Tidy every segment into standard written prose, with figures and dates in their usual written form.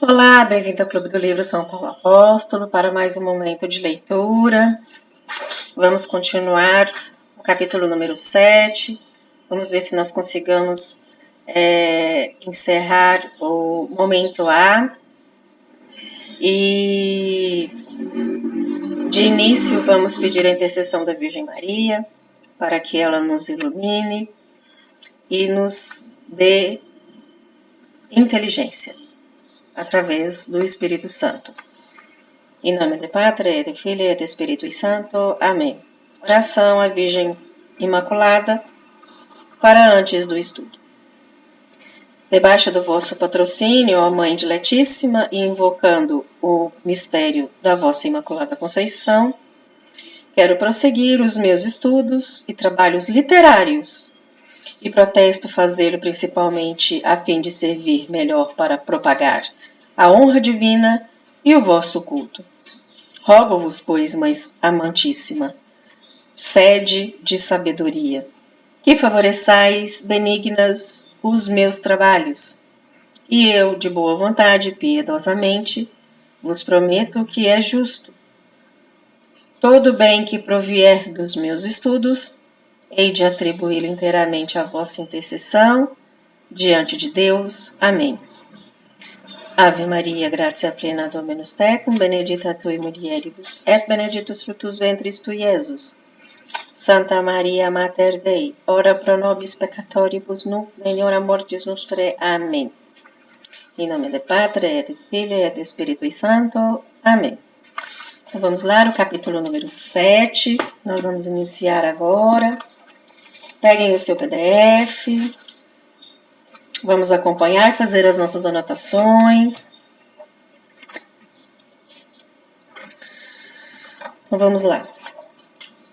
Olá, bem-vindo ao Clube do Livro São Paulo Apóstolo para mais um momento de leitura. Vamos continuar o capítulo número 7. Vamos ver se nós consigamos encerrar o momento A. E de início vamos pedir a intercessão da Virgem Maria para que ela nos ilumine e nos dê inteligência através do Espírito Santo. Em nome do Padre, do Filho e do Espírito Santo. Amém. Oração à Virgem Imaculada para antes do estudo. Debaixo do vosso patrocínio, ó Mãe Diletíssima, e invocando o mistério da vossa Imaculada Conceição, quero prosseguir os meus estudos e trabalhos literários e protesto fazê-lo principalmente a fim de servir melhor para propagar a honra divina e o vosso culto. Rogo-vos, pois, Mãe amantíssima, sede de sabedoria, que favoreçais benignas os meus trabalhos, e eu, de boa vontade, piedosamente, vos prometo que é justo. Todo bem que provier dos meus estudos, hei de atribuí-lo inteiramente à vossa intercessão, diante de Deus. Amém. Ave Maria, gratia plena Dominus tecum, benedicta tui mulieribus, et benedictus fructus ventris tui, Iesus. Santa Maria Mater Dei, ora pro nobis peccatoribus, nunc et hora mortis nostrae. Amém. Em nome do Padre, do Filho e do Espírito Santo. Amém. Então vamos lá, o capítulo número 7. Nós vamos iniciar agora. Peguem o seu PDF. Vamos acompanhar, fazer as nossas anotações. Então vamos lá.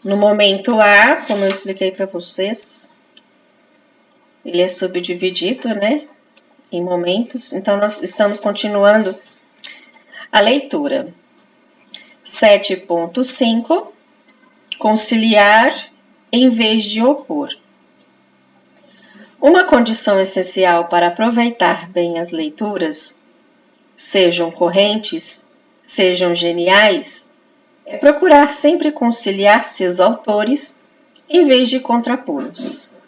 No momento A, como eu expliquei para vocês, ele é subdividido, né, em momentos. Então nós estamos continuando a leitura. 7.5, conciliar em vez de opor. Uma condição essencial para aproveitar bem as leituras, sejam correntes, sejam geniais, é procurar sempre conciliar seus autores em vez de contrapô-los.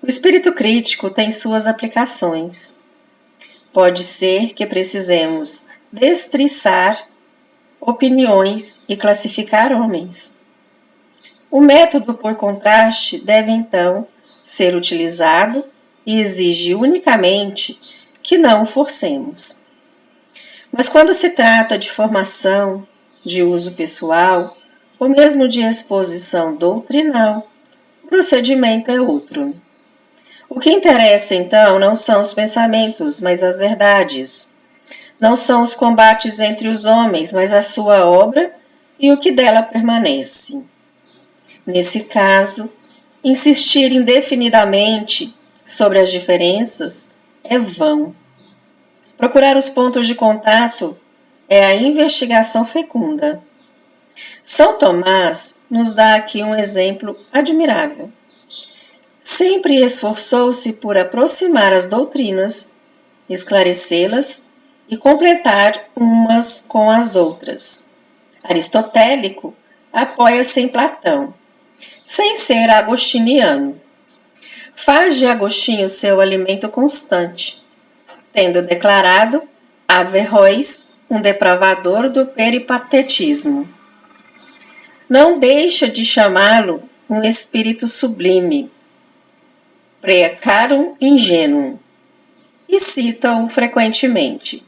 O espírito crítico tem suas aplicações. Pode ser que precisemos destriçar opiniões e classificar homens. O método por contraste deve, então, ser utilizado e exige unicamente que não o forcemos. Mas quando se trata de formação, de uso pessoal, ou mesmo de exposição doutrinal, o procedimento é outro. O que interessa, então, não são os pensamentos, mas as verdades. Não são os combates entre os homens, mas a sua obra e o que dela permanece. Nesse caso, insistir indefinidamente sobre as diferenças é vão. Procurar os pontos de contato é a investigação fecunda. São Tomás nos dá aqui um exemplo admirável. Sempre esforçou-se por aproximar as doutrinas, esclarecê-las e completar umas com as outras. Aristotélico apoia-se em Platão, sem ser agostiniano. Faz de Agostinho seu alimento constante, tendo declarado Averroes um depravador do peripatetismo. Não deixa de chamá-lo um espírito sublime, precarum ingenuum, e cita-o frequentemente.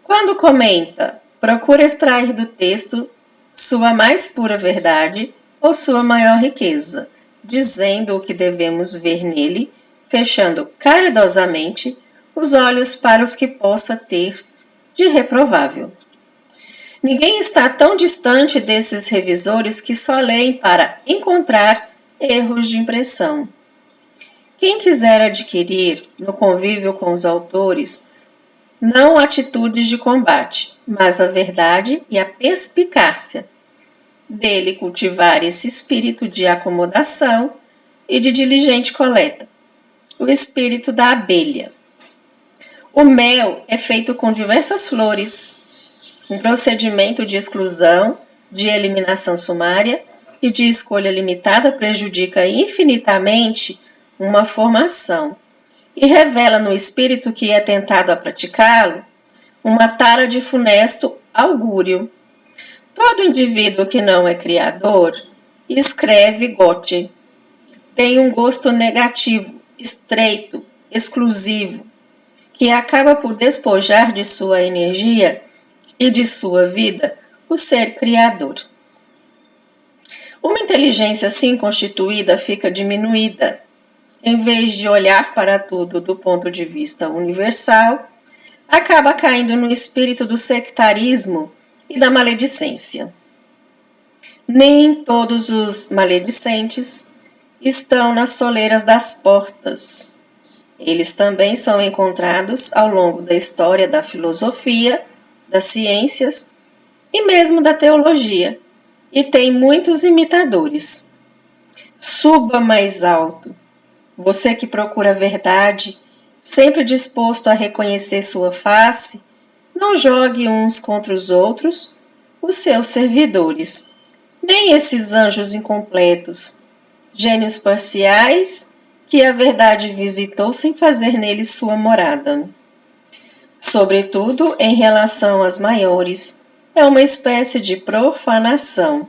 Quando comenta, procura extrair do texto sua mais pura verdade ou sua maior riqueza, dizendo o que devemos ver nele, fechando caridosamente os olhos para os que possa ter de reprovável. Ninguém está tão distante desses revisores que só leem para encontrar erros de impressão. Quem quiser adquirir, no convívio com os autores, não atitudes de combate, mas a verdade e a perspicácia, dele cultivar esse espírito de acomodação e de diligente coleta, o espírito da abelha. O mel é feito com diversas flores. Um procedimento de exclusão, de eliminação sumária e de escolha limitada prejudica infinitamente uma formação e revela no espírito que é tentado a praticá-lo uma tara de funesto augúrio. Todo indivíduo que não é criador, escreve Goethe, tem um gosto negativo, estreito, exclusivo, que acaba por despojar de sua energia e de sua vida o ser criador. Uma inteligência assim constituída fica diminuída. Em vez de olhar para tudo do ponto de vista universal, acaba caindo no espírito do sectarismo e da maledicência. Nem todos os maledicentes estão nas soleiras das portas. Eles também são encontrados ao longo da história da filosofia, das ciências e mesmo da teologia, e tem muitos imitadores. Suba mais alto. Você que procura a verdade, sempre disposto a reconhecer sua face, não jogue uns contra os outros, os seus servidores, nem esses anjos incompletos, gênios parciais que a verdade visitou sem fazer neles sua morada. Sobretudo, em relação às maiores, é uma espécie de profanação.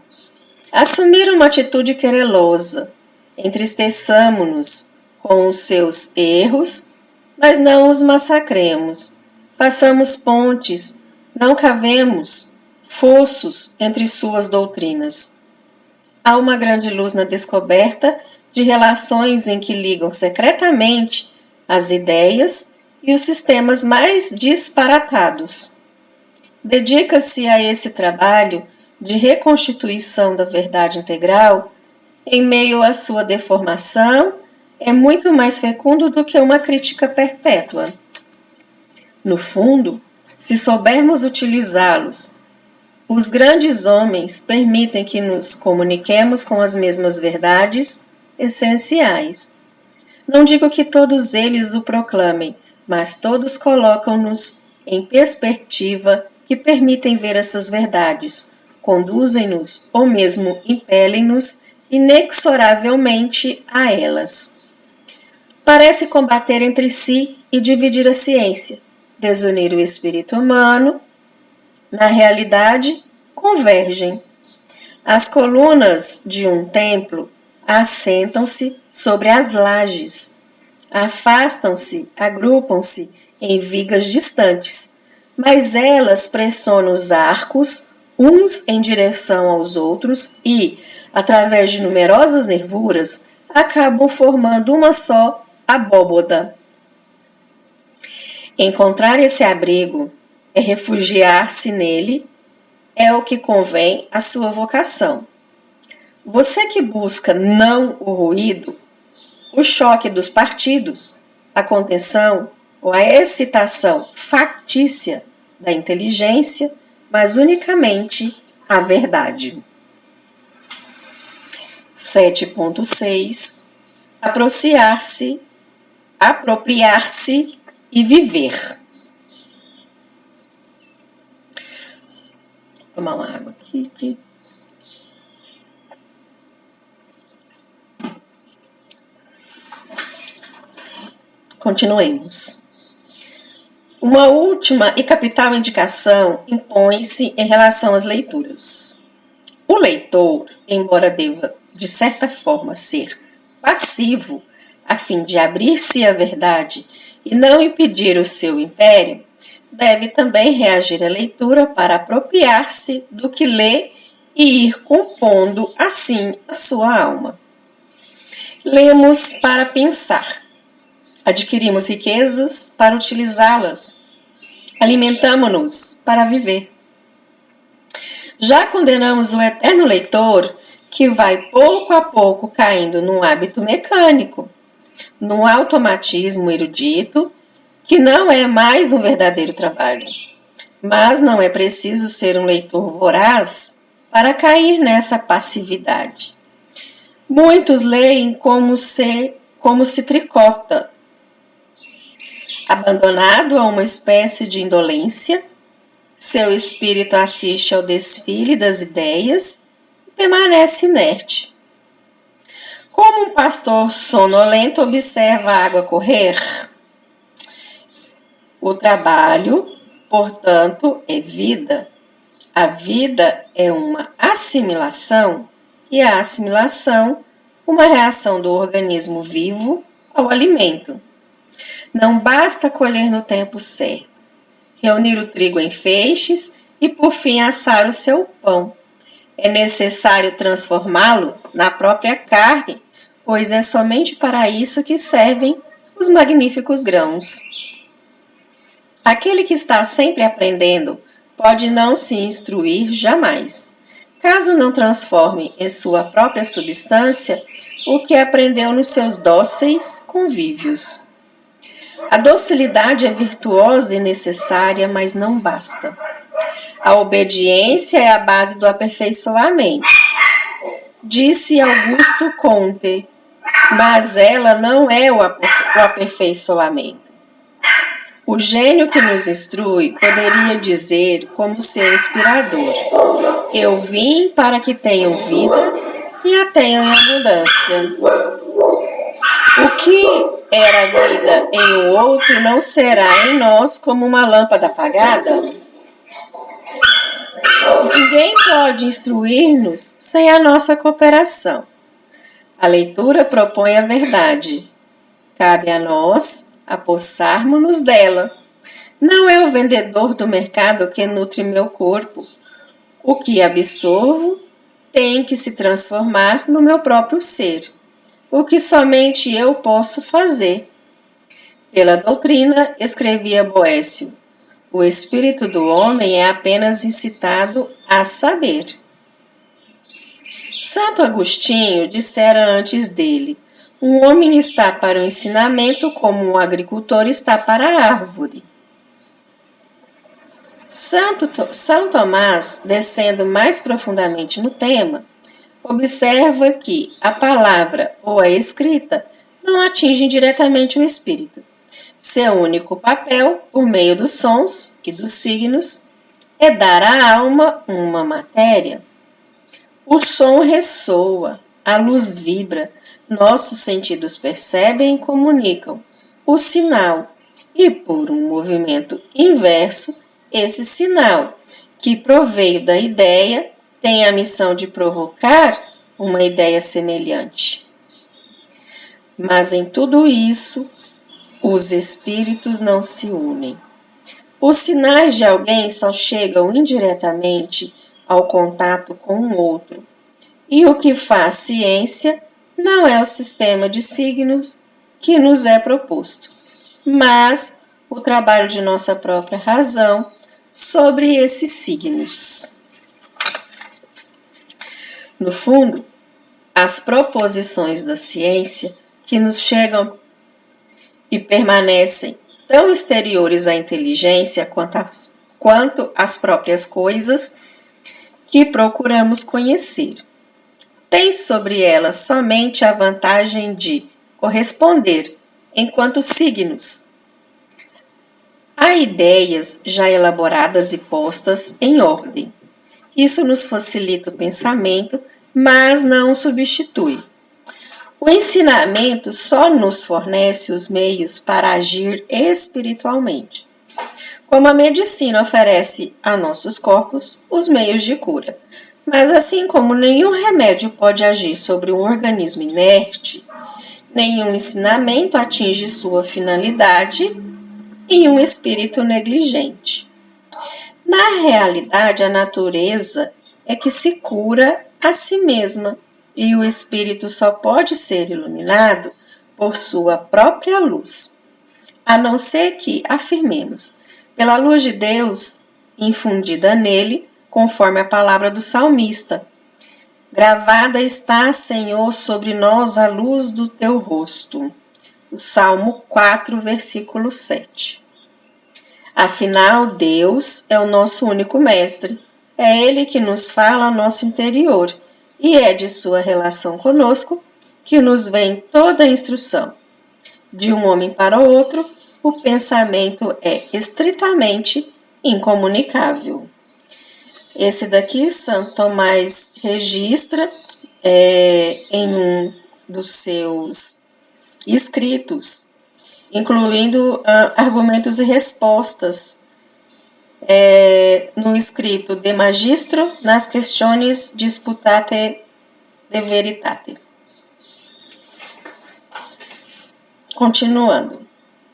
Assumir uma atitude querelosa, entristeçamo-nos com os seus erros, mas não os massacremos. Façamos pontes, não cavemos fossos entre suas doutrinas. Há uma grande luz na descoberta de relações em que ligam secretamente as ideias e os sistemas mais disparatados. Dedica-se a esse trabalho de reconstituição da verdade integral, em meio à sua deformação, é muito mais fecundo do que uma crítica perpétua. No fundo, se soubermos utilizá-los, os grandes homens permitem que nos comuniquemos com as mesmas verdades essenciais. Não digo que todos eles o proclamem, mas todos colocam-nos em perspectiva que permitem ver essas verdades, conduzem-nos ou mesmo impelem-nos inexoravelmente a elas. Parece combater entre si e dividir a ciência, desunir o espírito humano. Na realidade, convergem. As colunas de um templo assentam-se sobre as lajes, afastam-se, agrupam-se em vigas distantes, mas elas pressionam os arcos uns em direção aos outros e, através de numerosas nervuras, acabam formando uma só abóboda. Encontrar esse abrigo é refugiar-se nele, é o que convém à sua vocação. Você que busca não o ruído, o choque dos partidos, a contenção ou a excitação factícia da inteligência, mas unicamente a verdade. 7.6 Apropriar-se e viver. Vou tomar uma água aqui. Continuemos. Uma última e capital indicação impõe-se em relação às leituras. O leitor, embora deva, de certa forma, ser passivo, a fim de abrir-se à verdade e não impedir o seu império, deve também reagir à leitura para apropriar-se do que lê e ir compondo assim a sua alma. Lemos para pensar. Adquirimos riquezas para utilizá-las. Alimentamo-nos para viver. Já condenamos o eterno leitor que vai pouco a pouco caindo num hábito mecânico, num automatismo erudito, que não é mais um verdadeiro trabalho. Mas não é preciso ser um leitor voraz para cair nessa passividade. Muitos leem como se tricota. Abandonado a uma espécie de indolência, seu espírito assiste ao desfile das ideias e permanece inerte. Como um pastor sonolento observa a água correr, o trabalho, portanto, é vida. A vida é uma assimilação e a assimilação, uma reação do organismo vivo ao alimento. Não basta colher no tempo certo, reunir o trigo em feixes e, por fim, assar o seu pão. É necessário transformá-lo na própria carne, pois é somente para isso que servem os magníficos grãos. Aquele que está sempre aprendendo pode não se instruir jamais, caso não transforme em sua própria substância o que aprendeu nos seus dóceis convívios. A docilidade é virtuosa e necessária, mas não basta. A obediência é a base do aperfeiçoamento, disse Augusto Comte, mas ela não é o aperfeiçoamento. O gênio que nos instrui poderia dizer, como seu inspirador: eu vim para que tenham vida e a tenham em abundância. O que era vida em um outro não será em nós como uma lâmpada apagada? Ninguém pode instruir-nos sem a nossa cooperação. A leitura propõe a verdade. Cabe a nós apossarmos-nos dela. Não é o vendedor do mercado que nutre meu corpo. O que absorvo tem que se transformar no meu próprio ser, o que somente eu posso fazer. Pela doutrina, escrevia Boécio, o espírito do homem é apenas incitado a saber. Santo Agostinho dissera antes dele: um homem está para o ensinamento como um agricultor está para a árvore. São Tomás, descendo mais profundamente no tema, observa que a palavra ou a escrita não atingem diretamente o espírito. Seu único papel, por meio dos sons e dos signos, é dar à alma uma matéria. O som ressoa, a luz vibra, nossos sentidos percebem e comunicam o sinal, e por um movimento inverso, esse sinal, que proveio da ideia, tem a missão de provocar uma ideia semelhante. Mas em tudo isso, os espíritos não se unem. Os sinais de alguém só chegam indiretamente ao contato com um outro, e o que faz ciência não é o sistema de signos que nos é proposto, mas o trabalho de nossa própria razão sobre esses signos. No fundo, as proposições da ciência que nos chegam e permanecem tão exteriores à inteligência quanto às próprias coisas que procuramos conhecer, tem sobre elas somente a vantagem de corresponder enquanto signos a ideias já elaboradas e postas em ordem. Isso nos facilita o pensamento, mas não o substitui. O ensinamento só nos fornece os meios para agir espiritualmente, como a medicina oferece a nossos corpos os meios de cura. Mas assim como nenhum remédio pode agir sobre um organismo inerte, nenhum ensinamento atinge sua finalidade em um espírito negligente. Na realidade, a natureza é que se cura a si mesma, e o espírito só pode ser iluminado por sua própria luz, a não ser que afirmemos, pela luz de Deus infundida nele, conforme a palavra do salmista: gravada está, Senhor, sobre nós a luz do teu rosto. O Salmo 4, versículo 7. Afinal, Deus é o nosso único mestre. É Ele que nos fala ao nosso interior, e é de sua relação conosco que nos vem toda a instrução. De um homem para o outro, o pensamento é estritamente incomunicável. Esse daqui, Santo Tomás registra em um dos seus escritos, incluindo argumentos e respostas, no escrito De Magistro nas Questiones Disputate de Veritate. Continuando.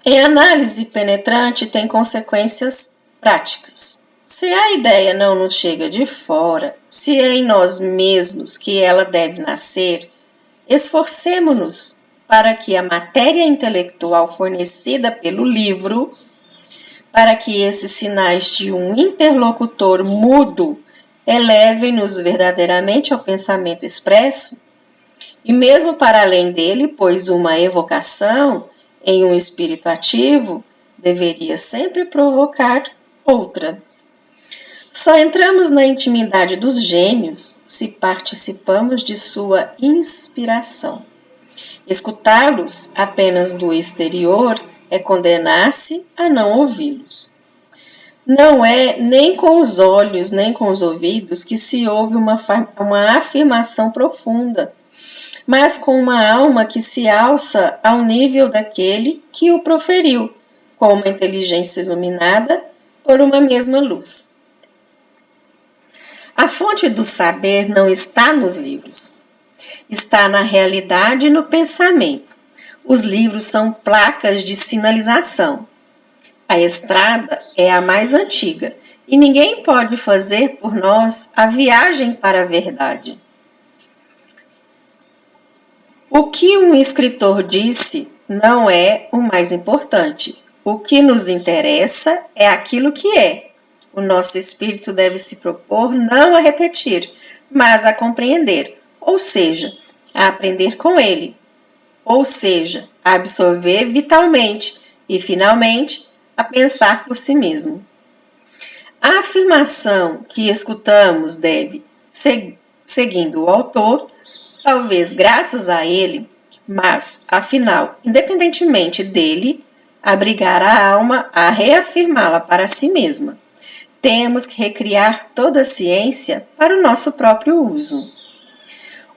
Em análise penetrante tem consequências práticas. Se a ideia não nos chega de fora, se é em nós mesmos que ela deve nascer, esforcemo-nos para que a matéria intelectual fornecida pelo livro, para que esses sinais de um interlocutor mudo elevem-nos verdadeiramente ao pensamento expresso, e mesmo para além dele, pois uma evocação em um espírito ativo deveria sempre provocar outra. Só entramos na intimidade dos gênios se participamos de sua inspiração. Escutá-los apenas do exterior é condenar-se a não ouvi-los. Não é nem com os olhos, nem com os ouvidos que se ouve uma afirmação profunda, mas com uma alma que se alça ao nível daquele que o proferiu, com uma inteligência iluminada por uma mesma luz. A fonte do saber não está nos livros, está na realidade e no pensamento. Os livros são placas de sinalização. A estrada é a mais antiga e ninguém pode fazer por nós a viagem para a verdade. O que um escritor disse não é o mais importante. O que nos interessa é aquilo que é. O nosso espírito deve se propor não a repetir, mas a compreender, ou seja, a aprender com ele, ou seja, a absorver vitalmente e, finalmente, a pensar por si mesmo. A afirmação que escutamos deve, seguindo o autor, talvez graças a ele, mas, afinal, independentemente dele, abrigar a alma a reafirmá-la para si mesma. Temos que recriar toda a ciência para o nosso próprio uso.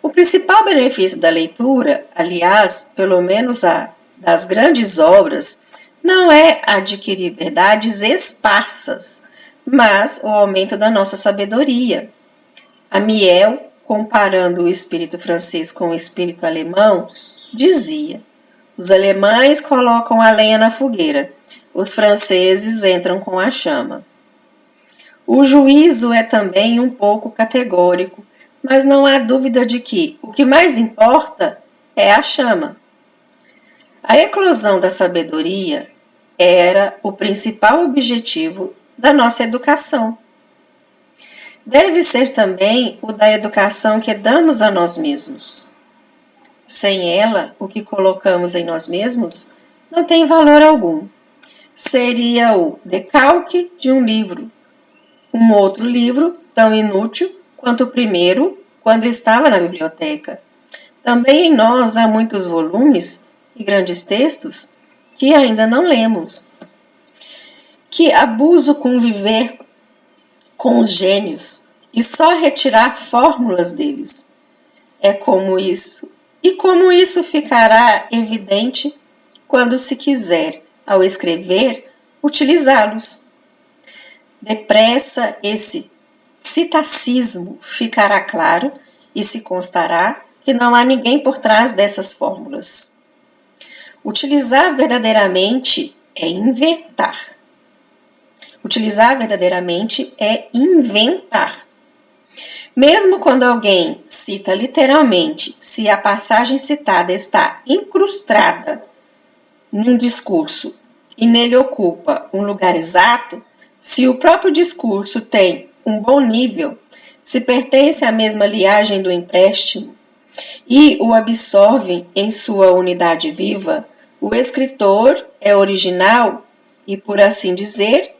O principal benefício da leitura, aliás, pelo menos a das grandes obras, não é adquirir verdades esparsas, mas o aumento da nossa sabedoria. Amiel, comparando o espírito francês com o espírito alemão, dizia: os alemães colocam a lenha na fogueira, os franceses entram com a chama. O juízo é também um pouco categórico, mas não há dúvida de que o que mais importa é a chama. A eclosão da sabedoria era o principal objetivo da nossa educação. Deve ser também o da educação que damos a nós mesmos. Sem ela, o que colocamos em nós mesmos não tem valor algum. Seria o decalque de um livro, um outro livro tão inútil quanto o primeiro quando estava na biblioteca. Também em nós há muitos volumes e grandes textos que ainda não lemos. Que abuso conviver com os gênios e só retirar fórmulas deles. É como isso. E como isso ficará evidente quando se quiser, ao escrever, utilizá-los. Depressa esse citacismo ficará claro e se constará que não há ninguém por trás dessas fórmulas. Utilizar verdadeiramente é inventar. Utilizar verdadeiramente é inventar. Mesmo quando alguém cita literalmente, se a passagem citada está incrustada num discurso e nele ocupa um lugar exato, se o próprio discurso tem um bom nível, se pertence à mesma liagem do empréstimo e o absorve em sua unidade viva, o escritor é original e, por assim dizer,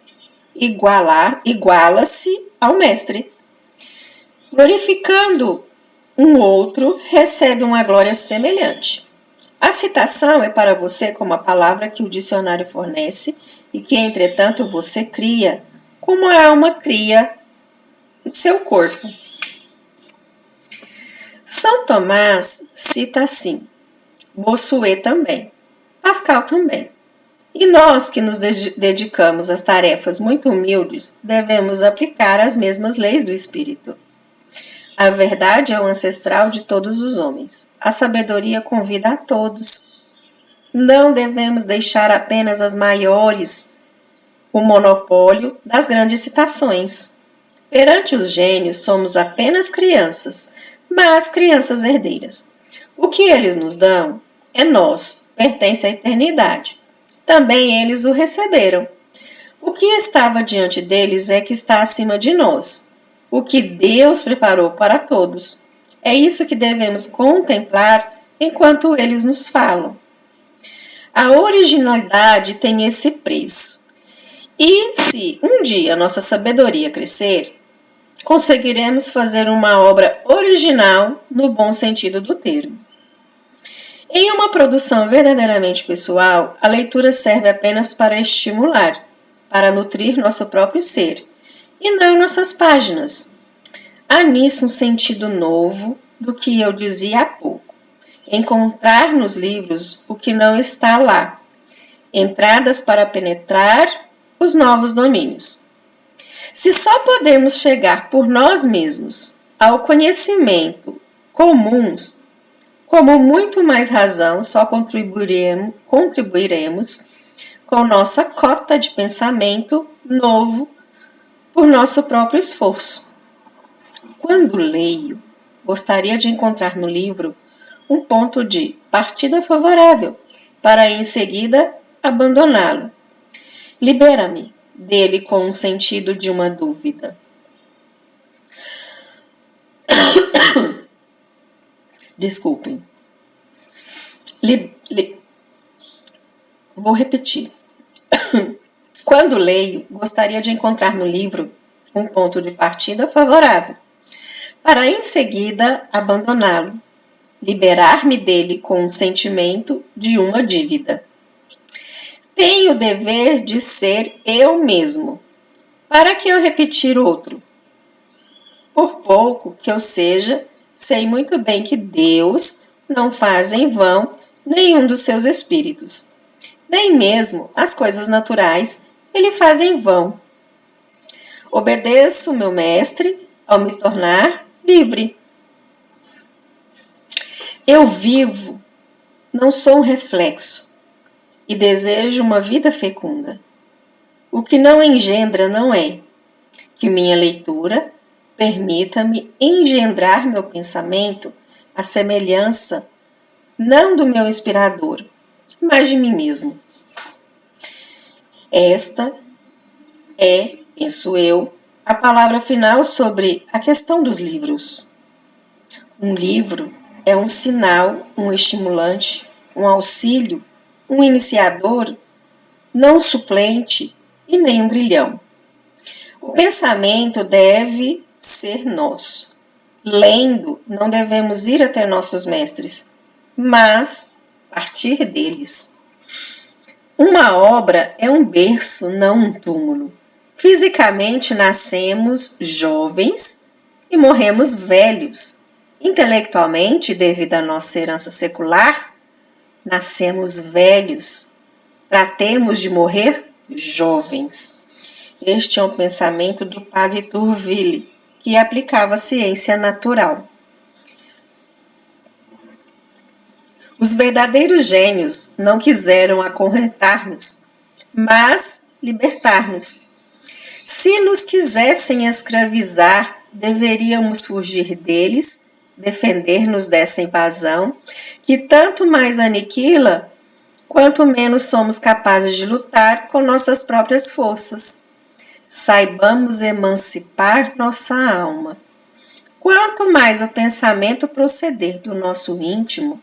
iguala-se ao mestre. Glorificando um outro, recebe uma glória semelhante. A citação é para você como a palavra que o dicionário fornece e que, entretanto, você cria, como a alma cria seu corpo. São Tomás cita assim, Bossuet também, Pascal também. E nós que nos dedicamos às tarefas muito humildes, devemos aplicar as mesmas leis do Espírito. A verdade é o ancestral de todos os homens. A sabedoria convida a todos. Não devemos deixar apenas as maiores o monopólio das grandes citações. Perante os gênios, somos apenas crianças, mas crianças herdeiras. O que eles nos dão é nosso, pertence à eternidade. Também eles o receberam. O que estava diante deles é que está acima de nós. O que Deus preparou para todos. É isso que devemos contemplar enquanto eles nos falam. A originalidade tem esse preço. E se um dia nossa sabedoria crescer, conseguiremos fazer uma obra original no bom sentido do termo. Em uma produção verdadeiramente pessoal, a leitura serve apenas para estimular, para nutrir nosso próprio ser, e não nossas páginas. Há nisso um sentido novo do que eu dizia há pouco. Encontrar nos livros o que não está lá. Entradas para penetrar os novos domínios. Se só podemos chegar por nós mesmos ao conhecimento comuns, como muito mais razão só contribuiremos com nossa cota de pensamento novo por nosso próprio esforço. Quando leio, gostaria de encontrar no livro um ponto de partida favorável, para em seguida abandoná-lo. Libera-me dele com um sentido de uma dúvida. Desculpem. Vou repetir. Quando leio, gostaria de encontrar no livro um ponto de partida favorável, para em seguida abandoná-lo, liberar-me dele com um sentimento de uma dívida. Tenho o dever de ser eu mesmo. Para que eu repetir outro? Por pouco que eu seja, sei muito bem que Deus não faz em vão nenhum dos seus espíritos. Nem mesmo as coisas naturais ele faz em vão. Obedeço meu mestre ao me tornar livre. Eu vivo, não sou um reflexo, e desejo uma vida fecunda. O que não engendra não é que minha leitura permita-me engendrar meu pensamento à semelhança não do meu inspirador, mas de mim mesmo. Esta é, penso eu, a palavra final sobre a questão dos livros. Um livro é um sinal, um estimulante, um auxílio, um iniciador, não suplente e nem um grilhão. O pensamento deve ser nosso. Lendo, não devemos ir até nossos mestres, mas partir deles. Uma obra é um berço, não um túmulo. Fisicamente nascemos jovens e morremos velhos. Intelectualmente, devido à nossa herança secular, nascemos velhos. Tratemos de morrer jovens. Este é um pensamento do padre Tourville, que aplicava a ciência natural. Os verdadeiros gênios não quiseram acorrentar-nos, mas libertar-nos. Se nos quisessem escravizar, deveríamos fugir deles, defender-nos dessa invasão, que tanto mais aniquila, quanto menos somos capazes de lutar com nossas próprias forças. Saibamos emancipar nossa alma. Quanto mais o pensamento proceder do nosso íntimo,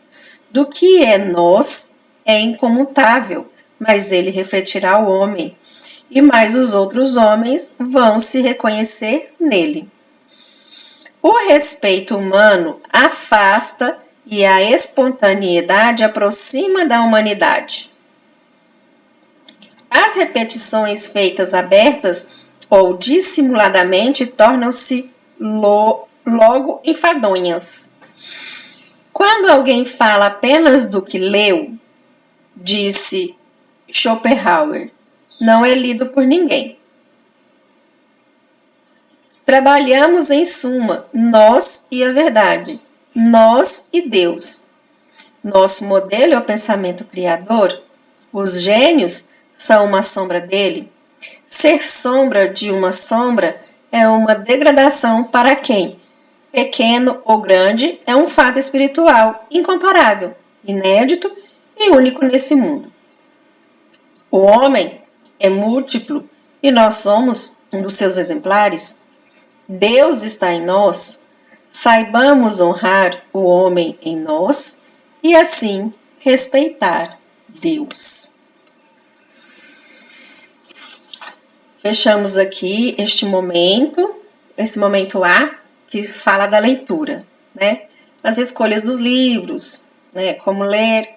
do que é nós, é incomutável, mas ele refletirá o homem, e mais os outros homens vão se reconhecer nele. O respeito humano afasta e a espontaneidade aproxima da humanidade. As repetições feitas abertas ou dissimuladamente tornam-se logo enfadonhas. Quando alguém fala apenas do que leu, disse Schopenhauer, não é lido por ninguém. Trabalhamos em suma, nós e a verdade, nós e Deus. Nosso modelo é o pensamento criador. Os gênios são uma sombra dele. Ser sombra de uma sombra é uma degradação para quem, pequeno ou grande, é um fato espiritual incomparável, inédito e único nesse mundo. O homem é múltiplo e nós somos um dos seus exemplares. Deus está em nós. Saibamos honrar o homem em nós e assim respeitar Deus. Fechamos aqui esse momento A, que fala da leitura, né? As escolhas dos livros, né? Como ler.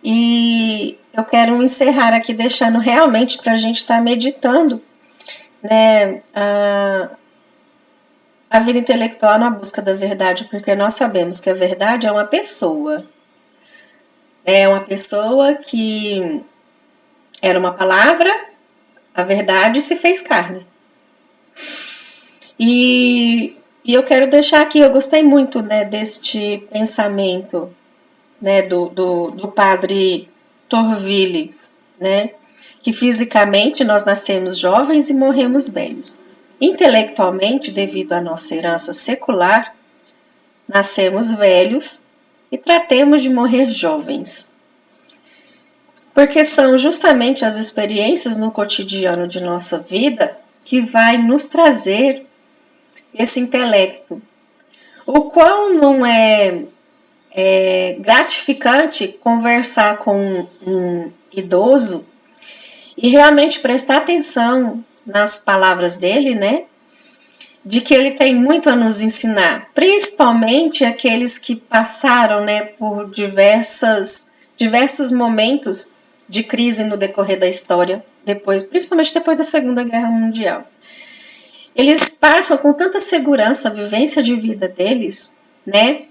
E eu quero encerrar aqui deixando realmente para a gente estar meditando, né? A vida intelectual na busca da verdade, porque nós sabemos que a verdade é uma pessoa. É uma pessoa que era uma palavra, a verdade se fez carne. E eu quero deixar aqui, eu gostei muito, né, deste pensamento, né, do padre Torville, né, que fisicamente nós nascemos jovens e morremos velhos. Intelectualmente, devido à nossa herança secular, nascemos velhos e tratemos de morrer jovens. Porque são justamente as experiências no cotidiano de nossa vida que vai nos trazer esse intelecto. O qual não é gratificante conversar com um idoso e realmente prestar atenção nas palavras dele, né? De que ele tem muito a nos ensinar, principalmente aqueles que passaram, né, por diversos momentos de crise no decorrer da história, principalmente depois da Segunda Guerra Mundial. Eles passam com tanta segurança a vivência de vida deles, né?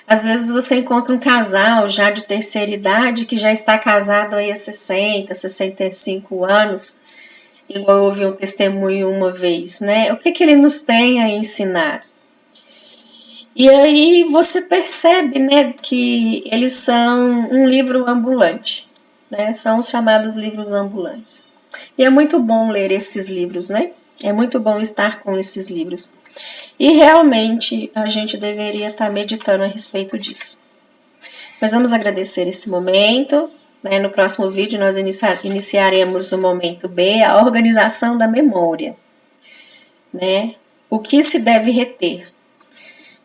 Às vezes você encontra um casal já de terceira idade que já está casado aí há 60, 65 anos, igual eu ouvi um testemunho uma vez, né? O que ele nos tem a ensinar? E aí você percebe, né, que eles são um livro ambulante, né? São os chamados livros ambulantes. E é muito bom ler esses livros, né? É muito bom estar com esses livros. E realmente a gente deveria estar meditando a respeito disso. Mas vamos agradecer esse momento. Né? No próximo vídeo nós iniciaremos o momento B, a organização da memória. Né? O que se deve reter.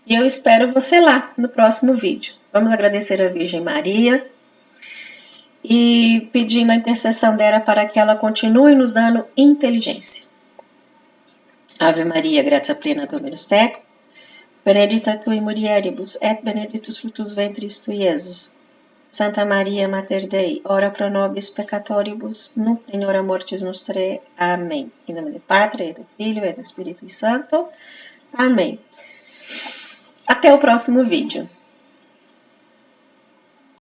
E eu espero você lá no próximo vídeo. Vamos agradecer a Virgem Maria e pedindo a intercessão dela para que ela continue nos dando inteligência. Ave Maria, gratia plena, Dominus tecum, benedicta tui mulieribus, et benedictus fructus ventris tui, Iesus. Santa Maria, Mater Dei, ora pro nobis peccatoribus, nunc in hora mortis nostrae. Amém. Em nome do Padre, e do Filho, e do Espírito Santo. Amém. Até o próximo vídeo.